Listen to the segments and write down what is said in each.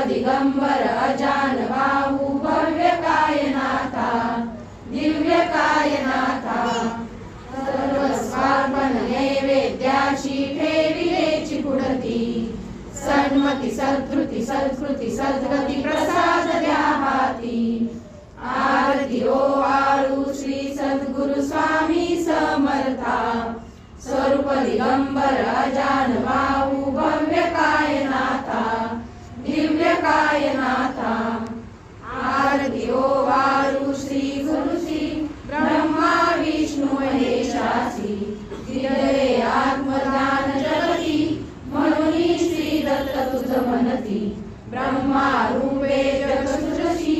दिगंबर अजान बाहू भव्य कायनाथा दिव्य कायनाथा सर्वस्वार्पण नैवेद्याची ठेविलेची पुढती सन्मती सद्कृती सत्कृती सद्गती प्रसाद द्या हाती आरती ओवाळू श्री सद्गुरु स्वामी समर्था स्वरूप दिगंबर अजान बाहू भव्य कायनाथा दिव्य कायनाथा आरती ओवाळू श्री गुरु श्री ब्रह्मा विष्णू महेशासी दिले आत्मज्ञान जगती म्हणून श्री दत्त तुझ म्हणती ब्रह्मा रूपे जग सृजशी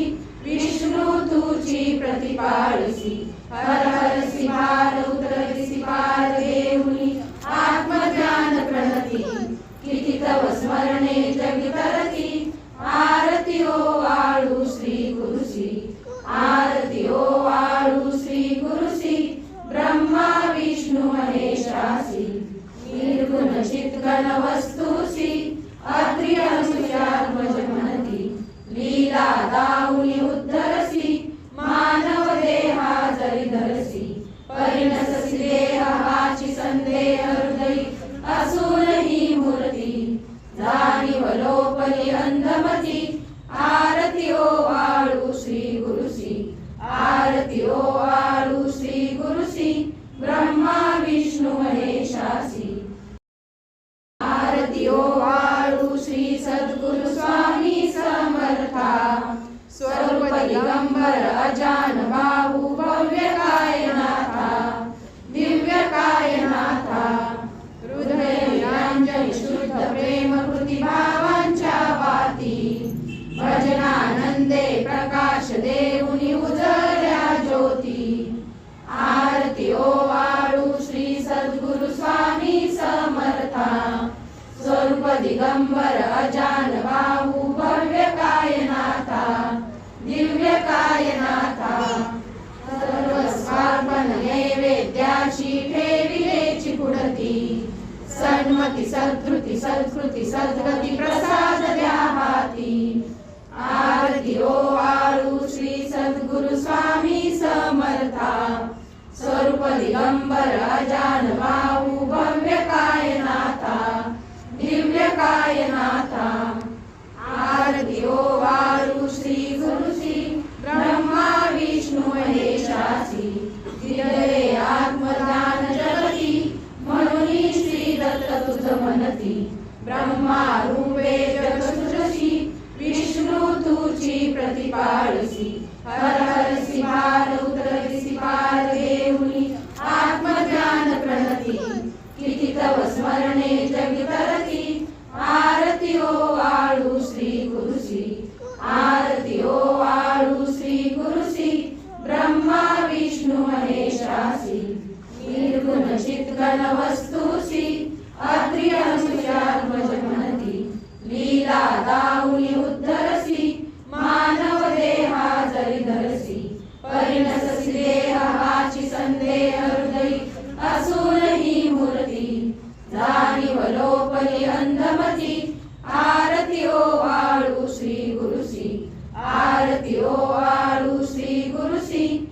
विष्णू तुझी प्रतिपाळसी हर हरसी भार उतरसी पार देऊनी आत्मज्ञान प्रणती किती तव स्मरणे जगी तरती आरती ओवाळू श्री गुरुसी आरती ओवाळू श्री गुरुसी ब्रह्मा विष्णू महेशासी निर्गुण चित्गण वस्तुसी अत्रियनुष्यात्मज म्हणती लीला दाऊनी उद्धरसी मानव देहा जरी धरसी परिणससी देहाची संदेह हृदयी असूनही मूर्ती जाणीव लोपली अंधमती आरती ओवाळू श्री गुरुसी आरती ओवाळू श्री गुरुसी ब्रह्मा विष्णू महेशासी आरती ओवाळू श्री सद्गुरु स्वामी समर्था स्वरूप दिगंबर अजान बाहू भव्य कायनाथा दिव्य कायनाथा हृदय निरंजन शुद्ध प्रेम कृती भावांच्या वाती भजनानंदे प्रकाश देऊनी उजळल्या ज्योती आरती ओवाळू श्री सद्गुरु स्वामी समर्था स्वरूप दिगंबर अजान बाहू भव्य कायनाथा दिव्य कायनाथा सर्वस्वार्पण नैवेद्याची ठेविलेची पुढती सन्मती सत्कृती सत्कृती सद्गती प्रसाद द्या हाती आरती ओवाळू श्री सद्गुरु स्वामी समर्था स्वरूप दिगंबर अजान बाहू भव्य कायनाथा दिव्य कायनाथा आरती ओवाळू श्री गुरुसी ब्रह्मा विष्णू महेशासी दिले आत्मज्ञान जगती म्हणून श्री दत्त तुझ म्हणती ब्रह्मा रूपे जग सृजशी विष्णू तुझी प्रतिपाळसी हर हरसी भार उतरसी पार देऊनी आत्मज्ञान प्रणती किती तव स्मरणे जगी तरती आरती ओवाळू श्री गुरुसी आरती ओवाळू श्री गुरुसी ब्रह्मा विष्णू महेशासी निर्गुण चित्गण वस्तुसी अत्रियनुष्यात्मज म्हणती लीला दाऊनी उद्धरसी मानव देहा जरी धरसी परिणससी देहाची संदेह हृदयी असूनही मूर्ती जाणीव लोपली अंधमती आरती ओवाळू श्री गुरुसी आरती ओवाळू श्री गुरुसी